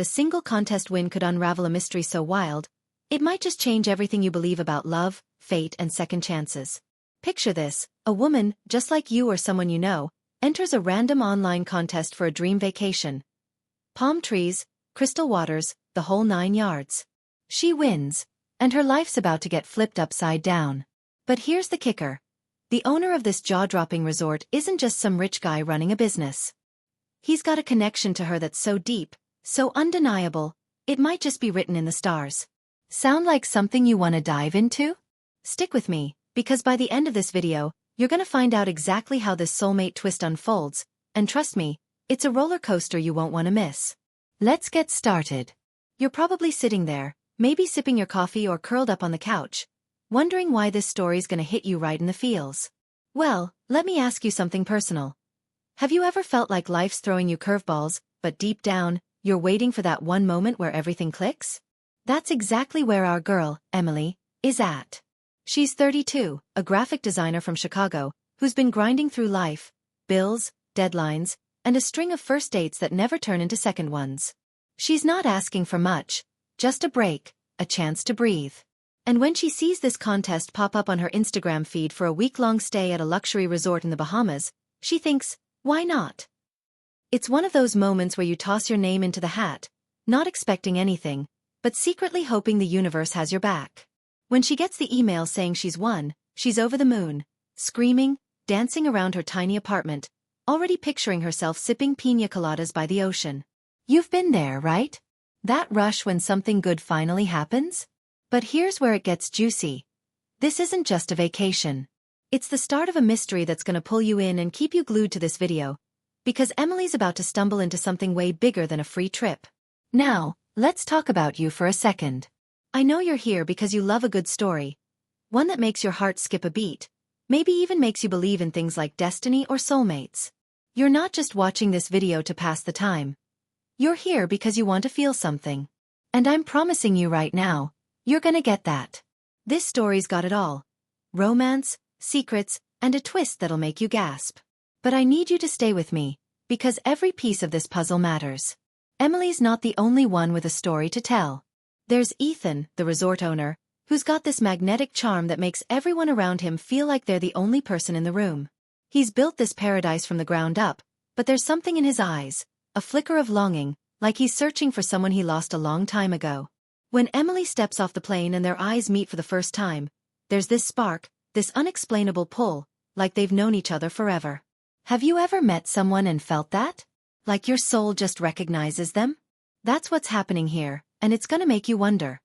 a single contest win could unravel a mystery so wild, it might just change everything you believe about love, fate, and second chances. Picture this: a woman, just like you or someone you know, enters a random online contest for a dream vacation. Palm trees, crystal waters, the whole 9 yards. She wins, and her life's about to get flipped upside down. But here's the kicker. The owner of this jaw-dropping resort isn't just some rich guy running a business. He's got a connection to her that's so deep, so undeniable, it might just be written in the stars. Sound like something you want to dive into? Stick with me, because by the end of this video, you're gonna find out exactly how this soulmate twist unfolds, and trust me, it's a roller coaster you won't want to miss. Let's get started. You're probably sitting there, maybe sipping your coffee or curled up on the couch, wondering why this story's gonna hit you right in the feels. Well, let me ask you something personal. Have you ever felt like life's throwing you curveballs, but deep down, you're waiting for that one moment where everything clicks? That's exactly where our girl, Emily, is at. She's 32, a graphic designer from Chicago, who's been grinding through life, bills, deadlines, and a string of first dates that never turn into second ones. She's not asking for much, just a break, a chance to breathe. And when she sees this contest pop up on her Instagram feed for a week-long stay at a luxury resort in the Bahamas, she thinks, why not? It's one of those moments where you toss your name into the hat, not expecting anything, but secretly hoping the universe has your back. When she gets the email saying she's won, she's over the moon, screaming, dancing around her tiny apartment, already picturing herself sipping piña coladas by the ocean. You've been there, right? That rush when something good finally happens? But here's where it gets juicy. This isn't just a vacation. It's the start of a mystery that's gonna pull you in and keep you glued to this video, because Emily's about to stumble into something way bigger than a free trip. Now, let's talk about you for a second. I know you're here because you love a good story, one that makes your heart skip a beat, maybe even makes you believe in things like destiny or soulmates. You're not just watching this video to pass the time. You're here because you want to feel something. And I'm promising you right now, you're gonna get that. This story's got it all. Romance, secrets, and a twist that'll make you gasp. But I need you to stay with me, because every piece of this puzzle matters. Emily's not the only one with a story to tell. There's Ethan, the resort owner, who's got this magnetic charm that makes everyone around him feel like they're the only person in the room. He's built this paradise from the ground up, but there's something in his eyes, a flicker of longing, like he's searching for someone he lost a long time ago. When Emily steps off the plane and their eyes meet for the first time, there's this spark, this unexplainable pull, like they've known each other forever. Have you ever met someone and felt that? Like your soul just recognizes them? That's what's happening here, and it's gonna make you wonder.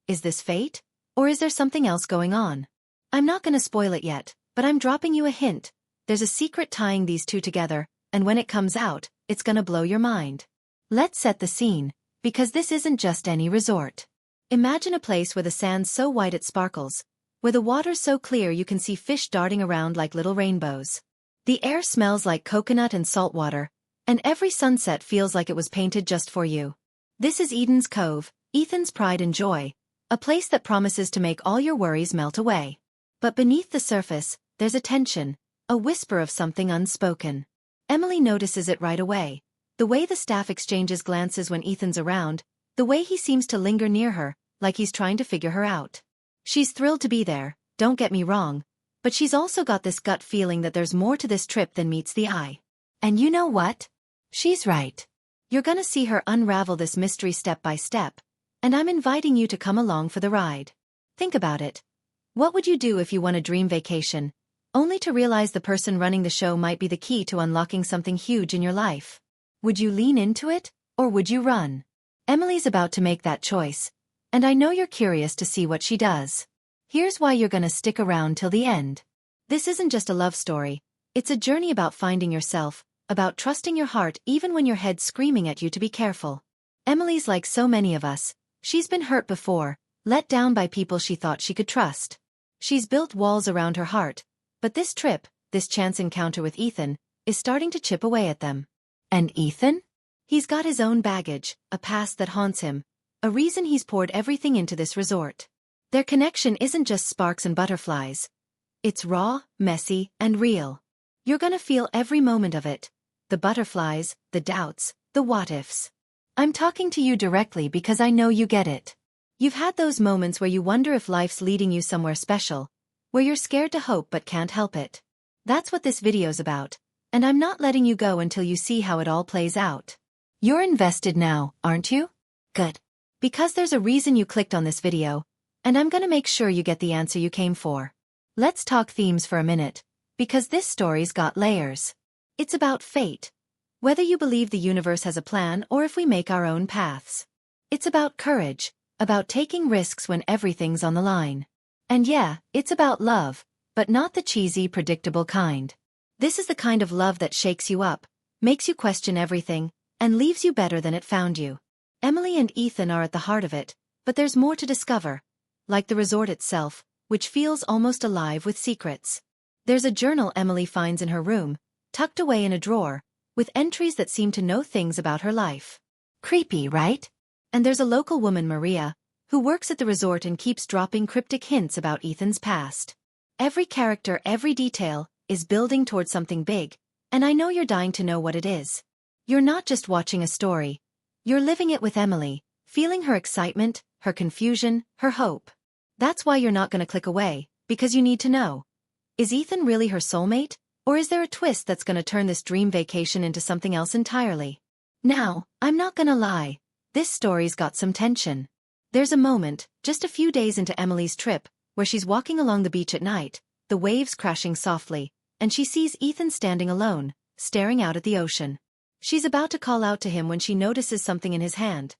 Is this fate? Or is there something else going on? I'm not gonna spoil it yet, but I'm dropping you a hint. There's a secret tying these two together, and when it comes out, it's gonna blow your mind. Let's set the scene, because this isn't just any resort. Imagine a place where the sand's so white it sparkles, where the water's so clear you can see fish darting around like little rainbows. The air smells like coconut and salt water, and every sunset feels like it was painted just for you. This is Eden's Cove, Ethan's pride and joy, a place that promises to make all your worries melt away. But beneath the surface, there's a tension, a whisper of something unspoken. Emily notices it right away. The way the staff exchanges glances when Ethan's around, the way he seems to linger near her, like he's trying to figure her out. She's thrilled to be there, don't get me wrong, but she's also got this gut feeling that there's more to this trip than meets the eye. And you know what? She's right. You're gonna see her unravel this mystery step by step, and I'm inviting you to come along for the ride. Think about it. What would you do if you won a dream vacation, only to realize the person running the show might be the key to unlocking something huge in your life? Would you lean into it, or would you run? Emily's about to make that choice, and I know you're curious to see what she does. Here's why you're gonna stick around till the end. This isn't just a love story, it's a journey about finding yourself, about trusting your heart even when your head's screaming at you to be careful. Emily's like so many of us. She's been hurt before, let down by people she thought she could trust. She's built walls around her heart, but this trip, this chance encounter with Ethan, is starting to chip away at them. And Ethan? He's got his own baggage, a past that haunts him, a reason he's poured everything into this resort. Their connection isn't just sparks and butterflies. It's raw, messy, and real. You're gonna feel every moment of it. The butterflies, the doubts, the what-ifs. I'm talking to you directly because I know you get it. You've had those moments where you wonder if life's leading you somewhere special, where you're scared to hope but can't help it. That's what this video's about, and I'm not letting you go until you see how it all plays out. You're invested now, aren't you? Good. Because there's a reason you clicked on this video, and I'm gonna make sure you get the answer you came for. Let's talk themes for a minute, because this story's got layers. It's about fate. Whether you believe the universe has a plan or if we make our own paths. It's about courage, about taking risks when everything's on the line. And yeah, it's about love, but not the cheesy, predictable kind. This is the kind of love that shakes you up, makes you question everything, and leaves you better than it found you. Emily and Ethan are at the heart of it, but there's more to discover. Like the resort itself, which feels almost alive with secrets. There's a journal Emily finds in her room, tucked away in a drawer, with entries that seem to know things about her life. Creepy, right? And there's a local woman, Maria, who works at the resort and keeps dropping cryptic hints about Ethan's past. Every character, every detail, is building towards something big, and I know you're dying to know what it is. You're not just watching a story. You're living it with Emily, feeling her excitement, her confusion, her hope. That's why you're not gonna click away, because you need to know. Is Ethan really her soulmate, or is there a twist that's gonna turn this dream vacation into something else entirely? Now, I'm not gonna lie, this story's got some tension. There's a moment, just a few days into Emily's trip, where she's walking along the beach at night, the waves crashing softly, and she sees Ethan standing alone, staring out at the ocean. She's about to call out to him when she notices something in his hand.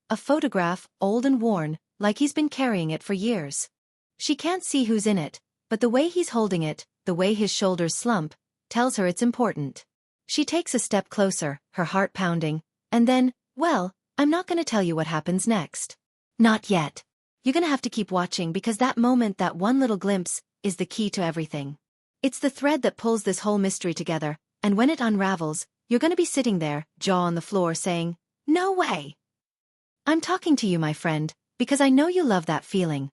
A photograph, old and worn, like he's been carrying it for years. She can't see who's in it, but the way he's holding it, the way his shoulders slump, tells her it's important. She takes a step closer, her heart pounding, and then, well, I'm not gonna tell you what happens next. Not yet. You're gonna have to keep watching because that moment, that one little glimpse, is the key to everything. It's the thread that pulls this whole mystery together, and when it unravels, you're gonna be sitting there, jaw on the floor, saying, "No way!" I'm talking to you, my friend, because I know you love that feeling.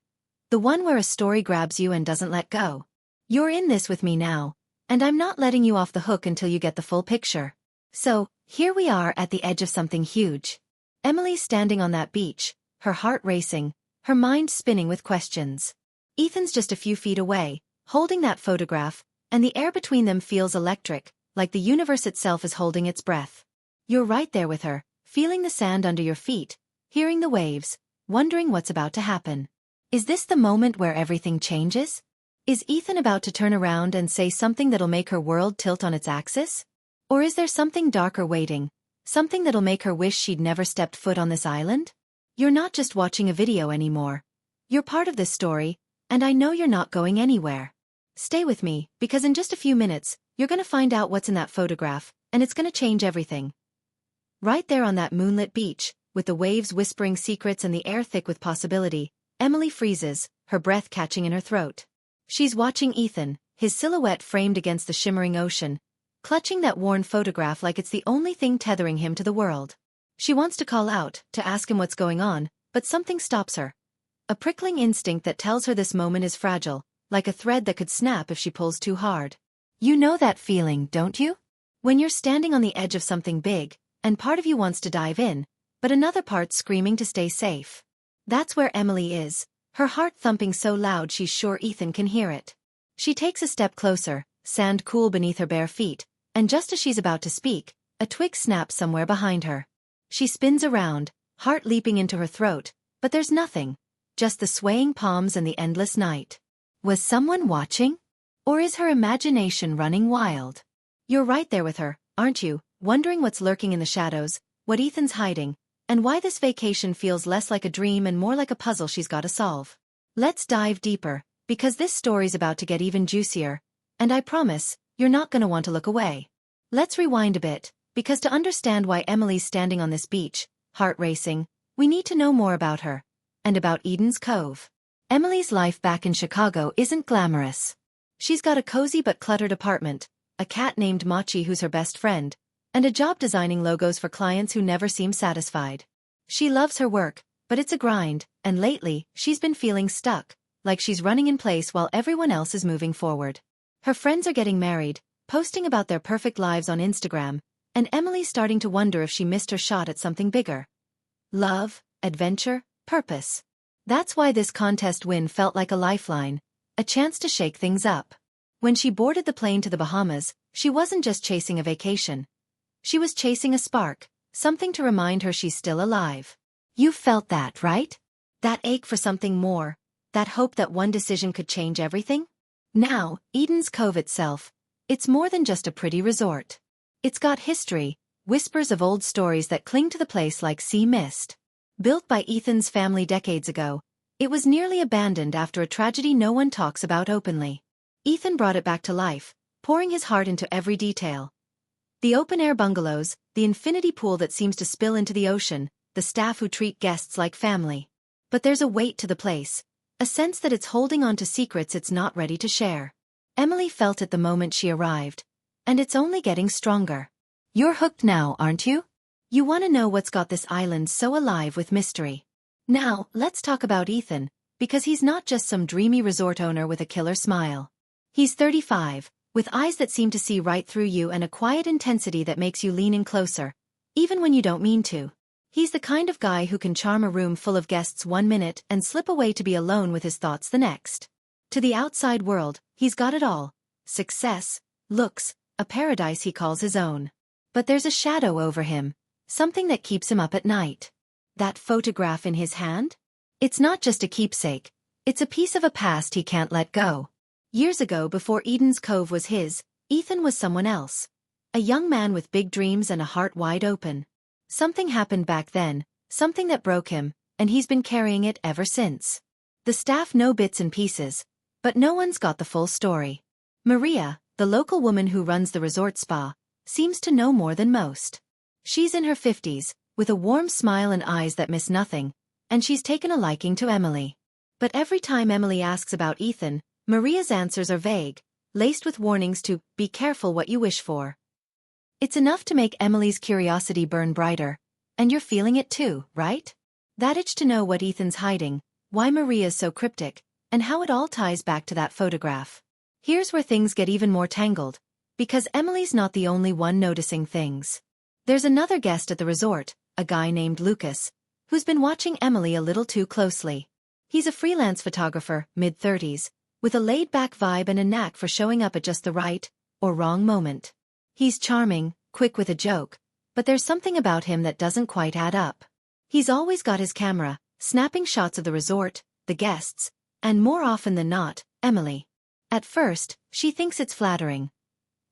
The one where a story grabs you and doesn't let go. You're in this with me now, and I'm not letting you off the hook until you get the full picture. So, here we are at the edge of something huge. Emily's standing on that beach, her heart racing, her mind spinning with questions. Ethan's just a few feet away, holding that photograph, and the air between them feels electric, like the universe itself is holding its breath. You're right there with her, feeling the sand under your feet, hearing the waves, wondering what's about to happen. Is this the moment where everything changes? Is Ethan about to turn around and say something that'll make her world tilt on its axis? Or is there something darker waiting, something that'll make her wish she'd never stepped foot on this island? You're not just watching a video anymore. You're part of this story, and I know you're not going anywhere. Stay with me, because in just a few minutes, you're gonna find out what's in that photograph, and it's gonna change everything. Right there on that moonlit beach, with the waves whispering secrets and the air thick with possibility, Emily freezes, her breath catching in her throat. She's watching Ethan, his silhouette framed against the shimmering ocean, clutching that worn photograph like it's the only thing tethering him to the world. She wants to call out, to ask him what's going on, but something stops her. A prickling instinct that tells her this moment is fragile, like a thread that could snap if she pulls too hard. You know that feeling, don't you? When you're standing on the edge of something big, and part of you wants to dive in, but another part's screaming to stay safe. That's where Emily is, her heart thumping so loud she's sure Ethan can hear it. She takes a step closer, sand cool beneath her bare feet, and just as she's about to speak, a twig snaps somewhere behind her. She spins around, heart leaping into her throat, but there's nothing, just the swaying palms and the endless night. Was someone watching? Or is her imagination running wild? You're right there with her, aren't you, wondering what's lurking in the shadows, what Ethan's hiding, and why this vacation feels less like a dream and more like a puzzle she's got to solve. Let's dive deeper, because this story's about to get even juicier, and I promise, you're not gonna want to look away. Let's rewind a bit, because to understand why Emily's standing on this beach, heart racing, we need to know more about her, and about Eden's Cove. Emily's life back in Chicago isn't glamorous. She's got a cozy but cluttered apartment, a cat named Machi who's her best friend, and a job designing logos for clients who never seem satisfied. She loves her work, but it's a grind, and lately, she's been feeling stuck, like she's running in place while everyone else is moving forward. Her friends are getting married, posting about their perfect lives on Instagram, and Emily's starting to wonder if she missed her shot at something bigger. love, adventure, purpose. That's why this contest win felt like a lifeline, a chance to shake things up. When she boarded the plane to the Bahamas, she wasn't just chasing a vacation. She was chasing a spark, something to remind her she's still alive. You felt that, right? That ache for something more, that hope that one decision could change everything? Now, Eden's Cove itself, it's more than just a pretty resort. It's got history, whispers of old stories that cling to the place like sea mist. Built by Ethan's family decades ago, it was nearly abandoned after a tragedy no one talks about openly. Ethan brought it back to life, pouring his heart into every detail. The open-air bungalows, the infinity pool that seems to spill into the ocean, the staff who treat guests like family. But there's a weight to the place, a sense that it's holding on to secrets it's not ready to share. Emily felt it the moment she arrived, and it's only getting stronger. You're hooked now, aren't you? You want to know what's got this island so alive with mystery. Now, let's talk about Ethan, because he's not just some dreamy resort owner with a killer smile. He's 35, with eyes that seem to see right through you and a quiet intensity that makes you lean in closer, even when you don't mean to. He's the kind of guy who can charm a room full of guests one minute and slip away to be alone with his thoughts the next. To the outside world, he's got it all. Success, looks, a paradise he calls his own. But there's a shadow over him, something that keeps him up at night. That photograph in his hand? It's not just a keepsake, it's a piece of a past he can't let go. Years ago, before Eden's Cove was his, Ethan was someone else. A young man with big dreams and a heart wide open. Something happened back then, something that broke him, and he's been carrying it ever since. The staff know bits and pieces, but no one's got the full story. Maria, the local woman who runs the resort spa, seems to know more than most. She's in her 50s, with a warm smile and eyes that miss nothing, and she's taken a liking to Emily. But every time Emily asks about Ethan, Maria's answers are vague, laced with warnings to be careful what you wish for. It's enough to make Emily's curiosity burn brighter, and you're feeling it too, right? That itch to know what Ethan's hiding, why Maria's so cryptic, and how it all ties back to that photograph. Here's where things get even more tangled, because Emily's not the only one noticing things. There's another guest at the resort, a guy named Lucas, who's been watching Emily a little too closely. He's a freelance photographer, mid-30s, with a laid-back vibe and a knack for showing up at just the right, or wrong moment. He's charming, quick with a joke, but there's something about him that doesn't quite add up. He's always got his camera, snapping shots of the resort, the guests, and more often than not, Emily. At first, she thinks it's flattering.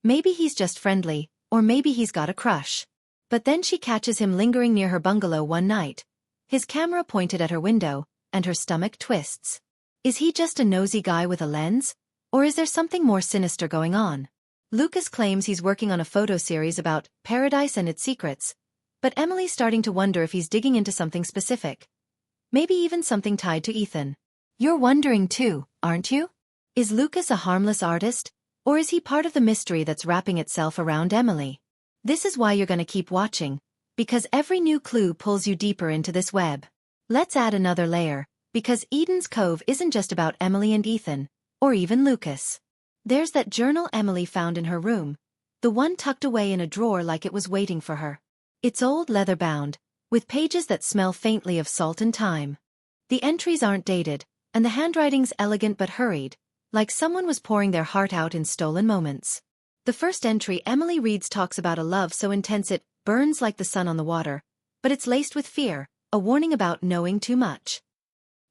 Maybe he's just friendly, or maybe he's got a crush. But then she catches him lingering near her bungalow one night, his camera pointed at her window, and her stomach twists. Is he just a nosy guy with a lens? Or is there something more sinister going on? Lucas claims he's working on a photo series about paradise and its secrets, but Emily's starting to wonder if he's digging into something specific. Maybe even something tied to Ethan. You're wondering too, aren't you? Is Lucas a harmless artist, or is he part of the mystery that's wrapping itself around Emily? This is why you're going to keep watching, because every new clue pulls you deeper into this web. Let's add another layer, because Eden's Cove isn't just about Emily and Ethan, or even Lucas. There's that journal Emily found in her room, the one tucked away in a drawer like it was waiting for her. It's old, leather-bound, with pages that smell faintly of salt and thyme. The entries aren't dated, and the handwriting's elegant but hurried, like someone was pouring their heart out in stolen moments. The first entry Emily reads talks about a love so intense it burns like the sun on the water, but it's laced with fear, a warning about knowing too much.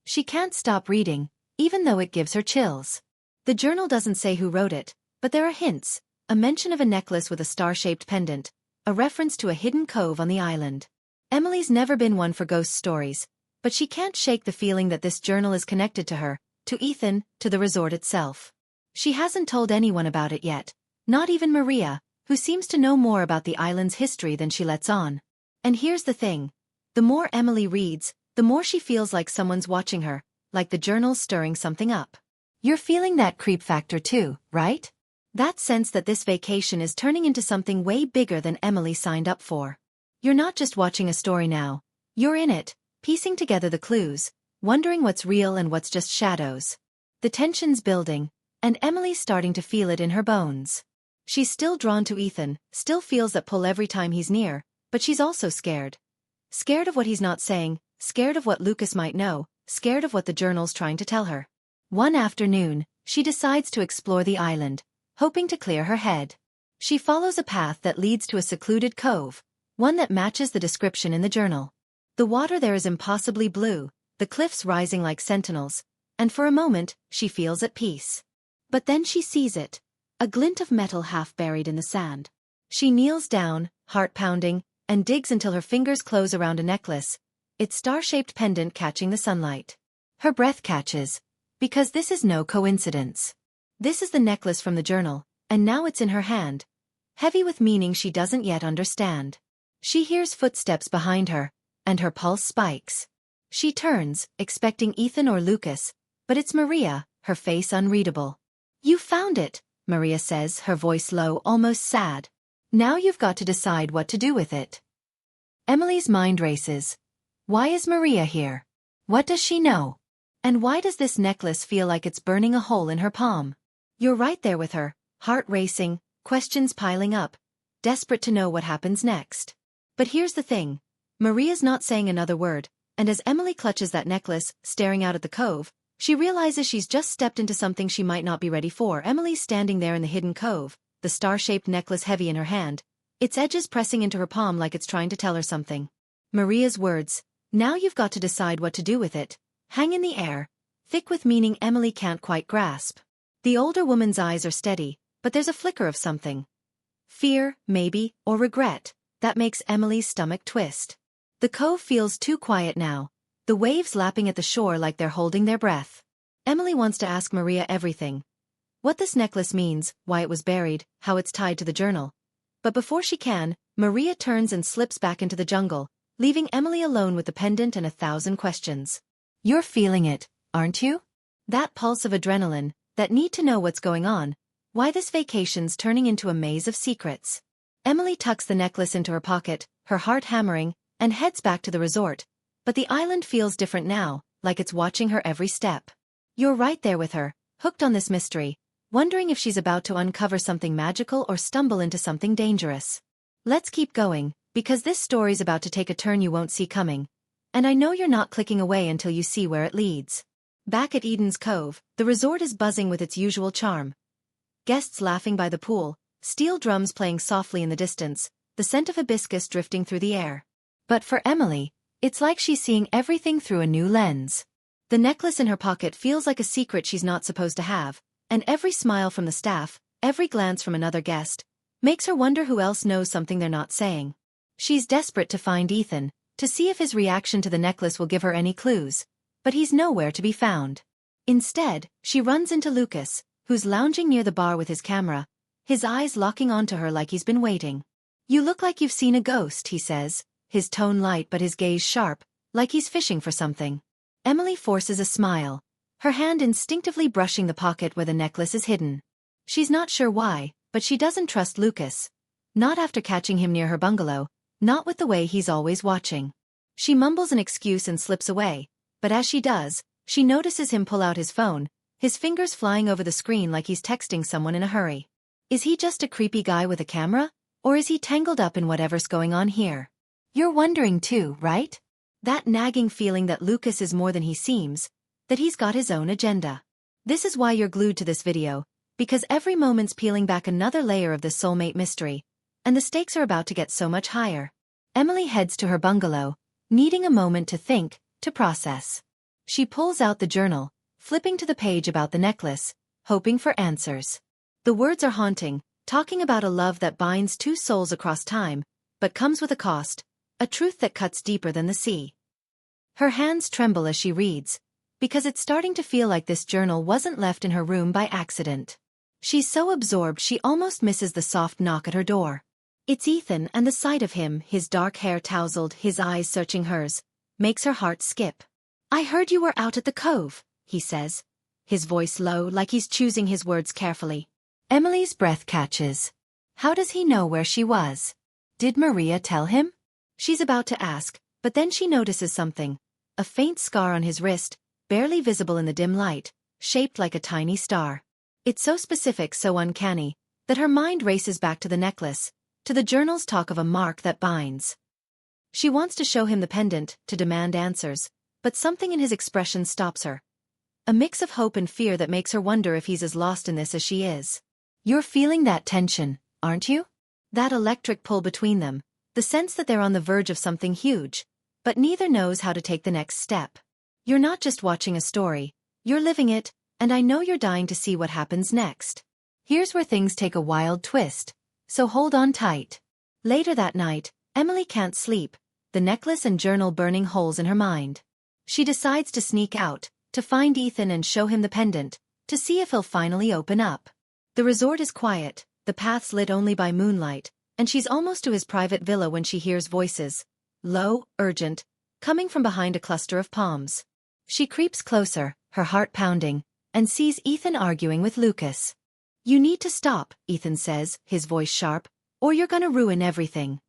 She can't stop reading, even though it gives her chills. The journal doesn't say who wrote it, but there are hints, a mention of a necklace with a star-shaped pendant, a reference to a hidden cove on the island. Emily's never been one for ghost stories, but she can't shake the feeling that this journal is connected to her, to Ethan, to the resort itself. She hasn't told anyone about it yet, not even Maria, who seems to know more about the island's history than she lets on. And here's the thing. The more Emily reads, the more she feels like someone's watching her, like the journal's stirring something up. You're feeling that creep factor too, right? That sense that this vacation is turning into something way bigger than Emily signed up for. You're not just watching a story now. You're in it, piecing together the clues, wondering what's real and what's just shadows. The tension's building, and Emily's starting to feel it in her bones. She's still drawn to Ethan, still feels that pull every time he's near, but she's also scared. Scared of what he's not saying, scared of what Lucas might know, scared of what the journal's trying to tell her. One afternoon, she decides to explore the island, hoping to clear her head. She follows a path that leads to a secluded cove, one that matches the description in the journal. The water there is impossibly blue, the cliffs rising like sentinels, and for a moment, she feels at peace. But then she sees it, a glint of metal half buried in the sand. She kneels down, heart pounding, and digs until her fingers close around a necklace, its star-shaped pendant catching the sunlight. Her breath catches, because this is no coincidence. This is the necklace from the journal, and now it's in her hand, heavy with meaning she doesn't yet understand. She hears footsteps behind her, and her pulse spikes. She turns, expecting Ethan or Lucas, but it's Maria, her face unreadable. "You found it," Maria says, her voice low, almost sad. "Now you've got to decide what to do with it." Emily's mind races. Why is Maria here? What does she know? And why does this necklace feel like it's burning a hole in her palm? You're right there with her, heart racing, questions piling up, desperate to know what happens next. But here's the thing. Maria's not saying another word, and as Emily clutches that necklace, staring out at the cove, she realizes she's just stepped into something she might not be ready for. Emily's standing there in the hidden cove, the star-shaped necklace heavy in her hand, its edges pressing into her palm like it's trying to tell her something. Maria's words, "Now you've got to decide what to do with it," hang in the air, thick with meaning Emily can't quite grasp. The older woman's eyes are steady, but there's a flicker of something. Fear, maybe, or regret, that makes Emily's stomach twist. The cove feels too quiet now, the waves lapping at the shore like they're holding their breath. Emily wants to ask Maria everything. What this necklace means, why it was buried, how it's tied to the journal. But before she can, Maria turns and slips back into the jungle, leaving Emily alone with the pendant and 1,000 questions. You're feeling it, aren't you? That pulse of adrenaline, that need to know what's going on, why this vacation's turning into a maze of secrets. Emily tucks the necklace into her pocket, her heart hammering, and heads back to the resort, but the island feels different now, like it's watching her every step. You're right there with her, hooked on this mystery, wondering if she's about to uncover something magical or stumble into something dangerous. Let's keep going, because this story's about to take a turn you won't see coming, and I know you're not clicking away until you see where it leads. Back at Eden's Cove, the resort is buzzing with its usual charm. Guests laughing by the pool, steel drums playing softly in the distance, the scent of hibiscus drifting through the air. But for Emily, it's like she's seeing everything through a new lens. The necklace in her pocket feels like a secret she's not supposed to have, and every smile from the staff, every glance from another guest, makes her wonder who else knows something they're not saying. She's desperate to find Ethan, to see if his reaction to the necklace will give her any clues, but he's nowhere to be found. Instead, she runs into Lucas, who's lounging near the bar with his camera, his eyes locking onto her like he's been waiting. "You look like you've seen a ghost," he says, his tone light but his gaze sharp, like he's fishing for something. Emily forces a smile, her hand instinctively brushing the pocket where the necklace is hidden. She's not sure why, but she doesn't trust Lucas. Not after catching him near her bungalow, not with the way he's always watching. She mumbles an excuse and slips away, but as she does, she notices him pull out his phone, his fingers flying over the screen like he's texting someone in a hurry. Is he just a creepy guy with a camera, or is he tangled up in whatever's going on here? You're wondering too, right? That nagging feeling that Lucas is more than he seems, that he's got his own agenda. This is why you're glued to this video, because every moment's peeling back another layer of the soulmate mystery, and the stakes are about to get so much higher. Emily heads to her bungalow, needing a moment to think, to process. She pulls out the journal, flipping to the page about the necklace, hoping for answers. The words are haunting, talking about a love that binds two souls across time, but comes with a cost, a truth that cuts deeper than the sea. Her hands tremble as she reads, because it's starting to feel like this journal wasn't left in her room by accident. She's so absorbed she almost misses the soft knock at her door. It's Ethan, and the sight of him, his dark hair tousled, his eyes searching hers, makes her heart skip. "I heard you were out at the cove," he says, his voice low like he's choosing his words carefully. Emily's breath catches. How does he know where she was? Did Maria tell him? She's about to ask, but then she notices something. A faint scar on his wrist, barely visible in the dim light, shaped like a tiny star. It's so specific, so uncanny, that her mind races back to the necklace, to the journal's talk of a mark that binds. She wants to show him the pendant, to demand answers, but something in his expression stops her. A mix of hope and fear that makes her wonder if he's as lost in this as she is. You're feeling that tension, aren't you? That electric pull between them, the sense that they're on the verge of something huge, but neither knows how to take the next step. You're not just watching a story, you're living it, and I know you're dying to see what happens next. Here's where things take a wild twist, so hold on tight. Later that night, Emily can't sleep, the necklace and journal burning holes in her mind. She decides to sneak out, to find Ethan and show him the pendant, to see if he'll finally open up. The resort is quiet, the paths lit only by moonlight, and she's almost to his private villa when she hears voices, low, urgent, coming from behind a cluster of palms. She creeps closer, her heart pounding, and sees Ethan arguing with Lucas. You need to stop, Ethan says, his voice sharp, or you're gonna ruin everything.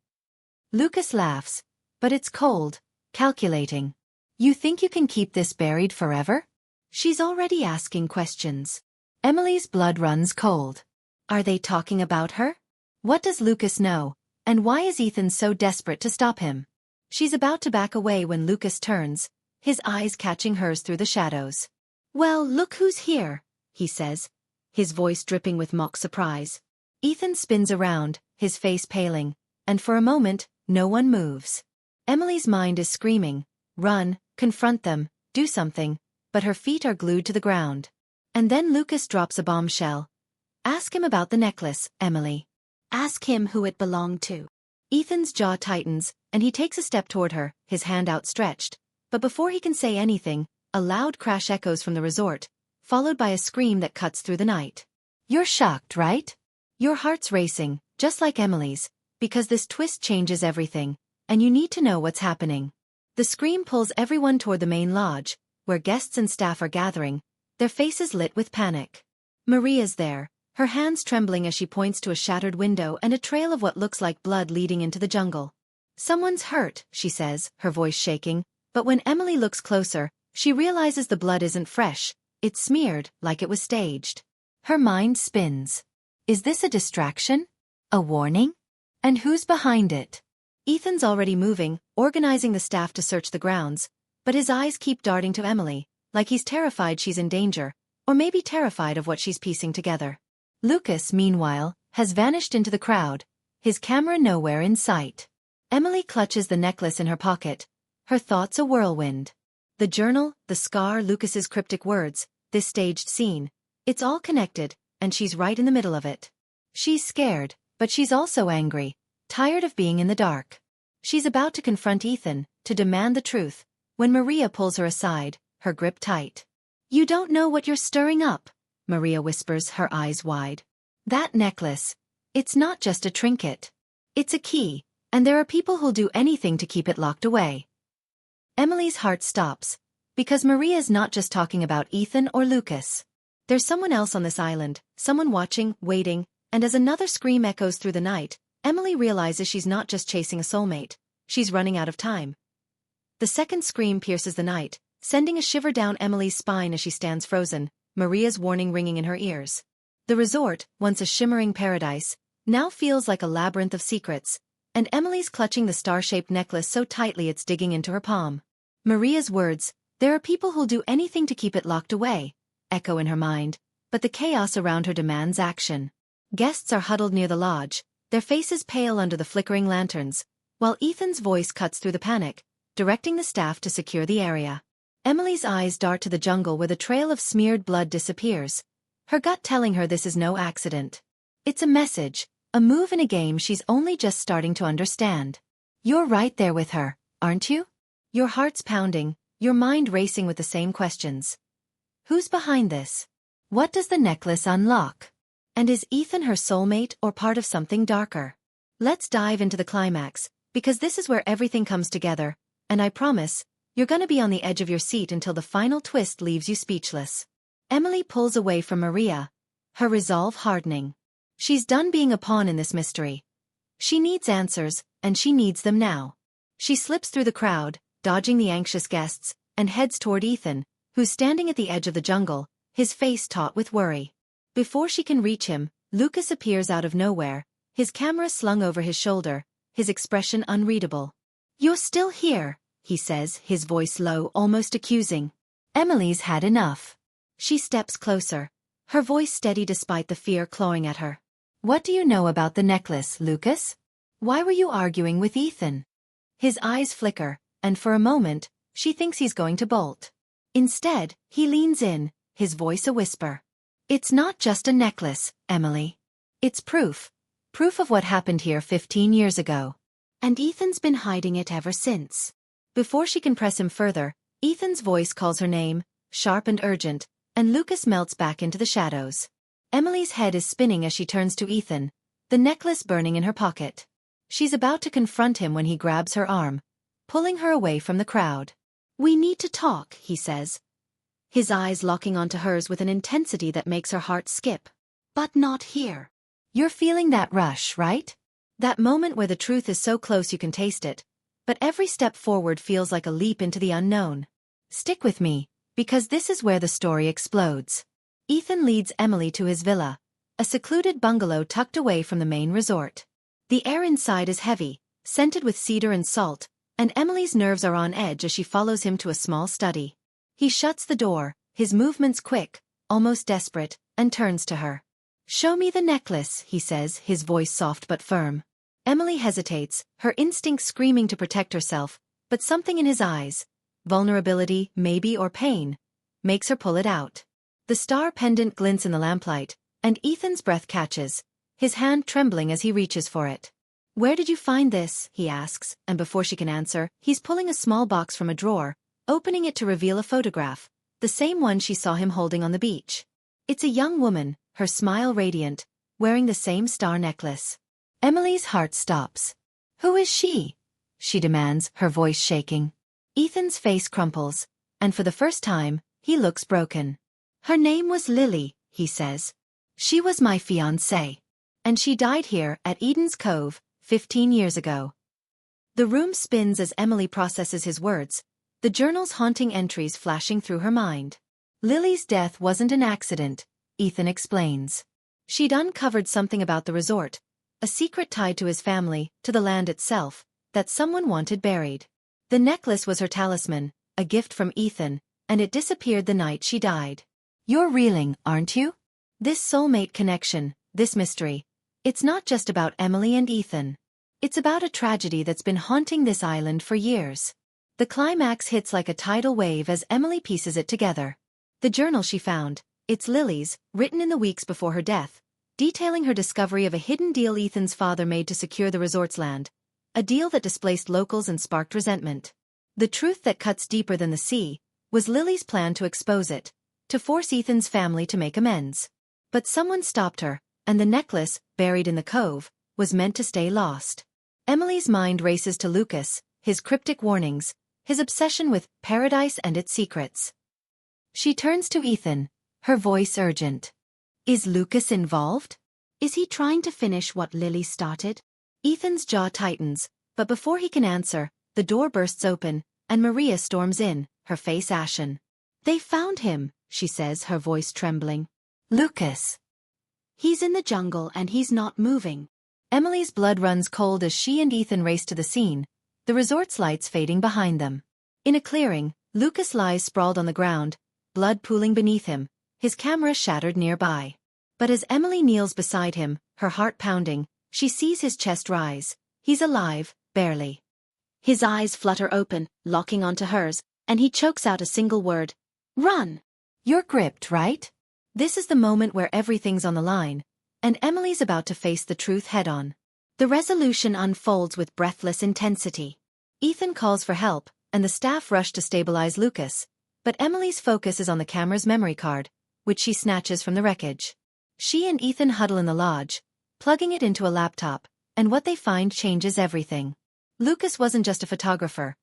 Lucas laughs, but it's cold, calculating. You think you can keep this buried forever? She's already asking questions. Emily's blood runs cold. Are they talking about her? What does Lucas know, and why is Ethan so desperate to stop him? She's about to back away when Lucas turns, his eyes catching hers through the shadows. Well, look who's here, he says, his voice dripping with mock surprise. Ethan spins around, his face paling, and for a moment, no one moves. Emily's mind is screaming, run, confront them, do something, but her feet are glued to the ground. And then Lucas drops a bombshell. Ask him about the necklace, Emily. Ask him who it belonged to. Ethan's jaw tightens, and he takes a step toward her, his hand outstretched. But before he can say anything, a loud crash echoes from the resort, followed by a scream that cuts through the night. You're shocked, right? Your heart's racing, just like Emily's, because this twist changes everything, and you need to know what's happening. The scream pulls everyone toward the main lodge, where guests and staff are gathering, their faces lit with panic. Maria's there, her hands trembling as she points to a shattered window and a trail of what looks like blood leading into the jungle. Someone's hurt, she says, her voice shaking, but when Emily looks closer, she realizes the blood isn't fresh, it's smeared, like it was staged. Her mind spins. Is this a distraction? A warning? And who's behind it? Ethan's already moving, organizing the staff to search the grounds, but his eyes keep darting to Emily, like he's terrified she's in danger, or maybe terrified of what she's piecing together. Lucas, meanwhile, has vanished into the crowd, his camera nowhere in sight. Emily clutches the necklace in her pocket, her thoughts a whirlwind. The journal, the scar, Lucas's cryptic words, this staged scene, it's all connected, and she's right in the middle of it. She's scared, but she's also angry, tired of being in the dark. She's about to confront Ethan, to demand the truth, when Maria pulls her aside, her grip tight. You don't know what you're stirring up, Maria whispers, her eyes wide. That necklace, it's not just a trinket. It's a key, and there are people who'll do anything to keep it locked away. Emily's heart stops, because Maria's not just talking about Ethan or Lucas. There's someone else on this island, someone watching, waiting, and as another scream echoes through the night, Emily realizes she's not just chasing a soulmate, she's running out of time. The second scream pierces the night, sending a shiver down Emily's spine as she stands frozen, Maria's warning ringing in her ears. The resort, once a shimmering paradise, now feels like a labyrinth of secrets, and Emily's clutching the star-shaped necklace so tightly it's digging into her palm. Maria's words, there are people who'll do anything to keep it locked away, echo in her mind, but the chaos around her demands action. Guests are huddled near the lodge, their faces pale under the flickering lanterns, while Ethan's voice cuts through the panic, directing the staff to secure the area. Emily's eyes dart to the jungle where the trail of smeared blood disappears, her gut telling her this is no accident. It's a message, a move in a game she's only just starting to understand. You're right there with her, aren't you? Your heart's pounding, your mind racing with the same questions. Who's behind this? What does the necklace unlock? And is Ethan her soulmate or part of something darker? Let's dive into the climax, because this is where everything comes together, and I promise, you're gonna be on the edge of your seat until the final twist leaves you speechless. Emily pulls away from Maria, her resolve hardening. She's done being a pawn in this mystery. She needs answers, and she needs them now. She slips through the crowd, dodging the anxious guests, and heads toward Ethan, who's standing at the edge of the jungle, his face taut with worry. Before she can reach him, Lucas appears out of nowhere, his camera slung over his shoulder, his expression unreadable. "You're still here," he says, his voice low, almost accusing. Emily's had enough. She steps closer, her voice steady despite the fear clawing at her. "What do you know about the necklace, Lucas? Why were you arguing with Ethan?" His eyes flicker, and for a moment, she thinks he's going to bolt. Instead, he leans in, his voice a whisper. "It's not just a necklace, Emily. It's proof. Proof of what happened here 15 years ago. And Ethan's been hiding it ever since." Before she can press him further, Ethan's voice calls her name, sharp and urgent, and Lucas melts back into the shadows. Emily's head is spinning as she turns to Ethan, the necklace burning in her pocket. She's about to confront him when he grabs her arm, pulling her away from the crowd. "We need to talk," he says, his eyes locking onto hers with an intensity that makes her heart skip. "But not here. You're feeling that rush, right? That moment where the truth is so close you can taste it, but every step forward feels like a leap into the unknown. Stick with me, because this is where the story explodes." Ethan leads Emily to his villa, a secluded bungalow tucked away from the main resort. The air inside is heavy, scented with cedar and salt, and Emily's nerves are on edge as she follows him to a small study. He shuts the door, his movements quick, almost desperate, and turns to her. "Show me the necklace," he says, his voice soft but firm. Emily hesitates, her instincts screaming to protect herself, but something in his eyes, vulnerability, maybe, or pain, makes her pull it out. The star pendant glints in the lamplight, and Ethan's breath catches, his hand trembling as he reaches for it. "Where did you find this?" he asks, and before she can answer, he's pulling a small box from a drawer, opening it to reveal a photograph, the same one she saw him holding on the beach. It's a young woman, her smile radiant, wearing the same star necklace. Emily's heart stops. "Who is she?" she demands, her voice shaking. Ethan's face crumples, and for the first time, he looks broken. "Her name was Lily," he says. "She was my fiancée. And she died here at Eden's Cove 15 years ago." The room spins as Emily processes his words, the journal's haunting entries flashing through her mind. Lily's death wasn't an accident, Ethan explains. She'd uncovered something about the resort, a secret tied to his family, to the land itself, that someone wanted buried. The necklace was her talisman, a gift from Ethan, and it disappeared the night she died. "You're reeling, aren't you? This soulmate connection, this mystery, it's not just about Emily and Ethan. It's about a tragedy that's been haunting this island for years." The climax hits like a tidal wave as Emily pieces it together. The journal she found, it's Lily's, written in the weeks before her death, detailing her discovery of a hidden deal Ethan's father made to secure the resort's land, a deal that displaced locals and sparked resentment. The truth that cuts deeper than the sea was Lily's plan to expose it, to force Ethan's family to make amends. But someone stopped her, and the necklace, buried in the cove, was meant to stay lost. Emily's mind races to Lucas, his cryptic warnings, his obsession with paradise and its secrets. She turns to Ethan, her voice urgent. "Is Lucas involved? Is he trying to finish what Lily started?" Ethan's jaw tightens, but before he can answer, the door bursts open, and Maria storms in, her face ashen. "They found him," she says, her voice trembling. "Lucas. He's in the jungle and he's not moving." Emily's blood runs cold as she and Ethan race to the scene, the resort's lights fading behind them. In a clearing, Lucas lies sprawled on the ground, blood pooling beneath him, his camera shattered nearby. But as Emily kneels beside him, her heart pounding, she sees his chest rise. He's alive, barely. His eyes flutter open, locking onto hers, and he chokes out a single word. "Run!" "You're gripped, right?" This is the moment where everything's on the line, and Emily's about to face the truth head-on. The resolution unfolds with breathless intensity. Ethan calls for help, and the staff rush to stabilize Lucas, but Emily's focus is on the camera's memory card, which she snatches from the wreckage. She and Ethan huddle in the lodge, plugging it into a laptop, and what they find changes everything. Lucas wasn't just a photographer.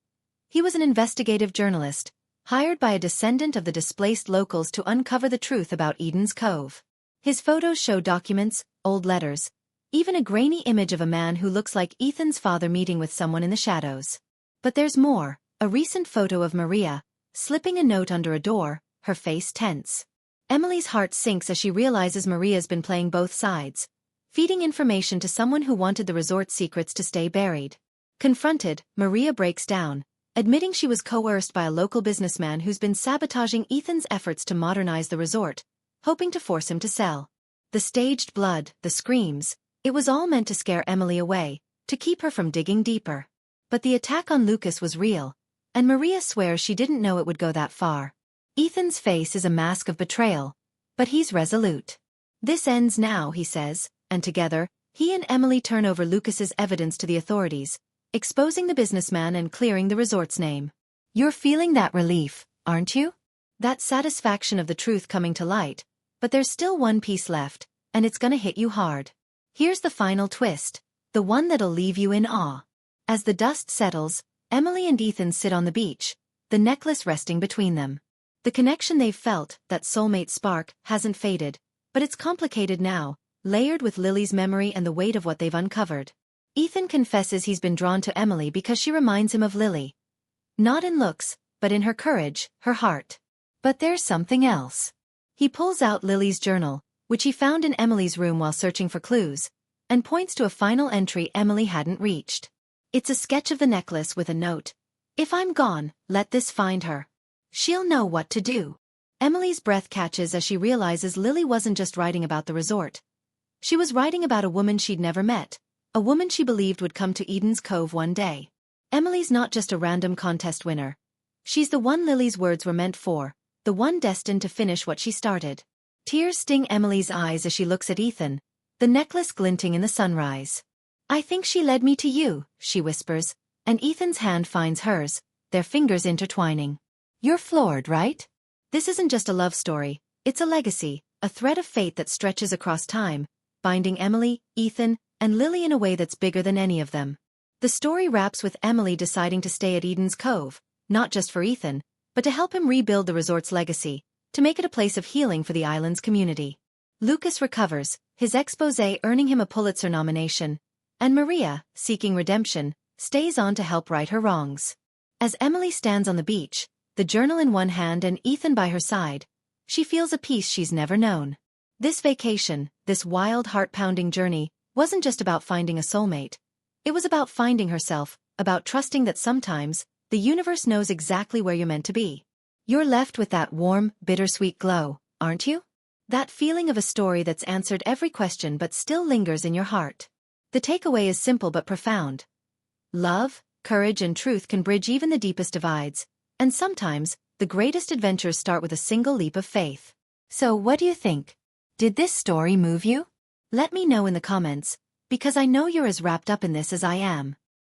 He was an investigative journalist, hired by a descendant of the displaced locals to uncover the truth about Eden's Cove. His photos show documents, old letters, even a grainy image of a man who looks like Ethan's father meeting with someone in the shadows. But there's more, a recent photo of Maria, slipping a note under a door, her face tense. Emily's heart sinks as she realizes Maria's been playing both sides, feeding information to someone who wanted the resort's secrets to stay buried. Confronted, Maria breaks down, admitting she was coerced by a local businessman who's been sabotaging Ethan's efforts to modernize the resort, hoping to force him to sell. The staged blood, the screams, it was all meant to scare Emily away, to keep her from digging deeper. But the attack on Lucas was real, and Maria swears she didn't know it would go that far. Ethan's face is a mask of betrayal, but he's resolute. This ends now, he says, and together, he and Emily turn over Lucas's evidence to the authorities, exposing the businessman and clearing the resort's name. You're feeling that relief, aren't you? That satisfaction of the truth coming to light, but there's still one piece left, and it's gonna hit you hard. Here's the final twist, the one that'll leave you in awe. As the dust settles, Emily and Ethan sit on the beach, the necklace resting between them. The connection they've felt, that soulmate spark, hasn't faded, but it's complicated now, layered with Lily's memory and the weight of what they've uncovered. Ethan confesses he's been drawn to Emily because she reminds him of Lily. Not in looks, but in her courage, her heart. But there's something else. He pulls out Lily's journal, which he found in Emily's room while searching for clues, and points to a final entry Emily hadn't reached. It's a sketch of the necklace with a note. If I'm gone, let this find her. She'll know what to do. Emily's breath catches as she realizes Lily wasn't just writing about the resort. She was writing about a woman she'd never met, a woman she believed would come to Eden's Cove one day. Emily's not just a random contest winner. She's the one Lily's words were meant for, the one destined to finish what she started. Tears sting Emily's eyes as she looks at Ethan, the necklace glinting in the sunrise. I think she led me to you, she whispers, and Ethan's hand finds hers, their fingers intertwining. You're floored, right? This isn't just a love story, it's a legacy, a thread of fate that stretches across time, binding Emily, Ethan, and Lily in a way that's bigger than any of them. The story wraps with Emily deciding to stay at Eden's Cove, not just for Ethan, but to help him rebuild the resort's legacy, to make it a place of healing for the island's community. Lucas recovers, his exposé earning him a Pulitzer nomination, and Maria, seeking redemption, stays on to help right her wrongs. As Emily stands on the beach, the journal in one hand and Ethan by her side, she feels a peace she's never known. This vacation, this wild heart-pounding journey, wasn't just about finding a soulmate. It was about finding herself, about trusting that sometimes, the universe knows exactly where you're meant to be. You're left with that warm, bittersweet glow, aren't you? That feeling of a story that's answered every question but still lingers in your heart. The takeaway is simple but profound. Love, courage and truth can bridge even the deepest divides, and sometimes, the greatest adventures start with a single leap of faith. So what do you think? Did this story move you? Let me know in the comments, because I know you're as wrapped up in this as I am.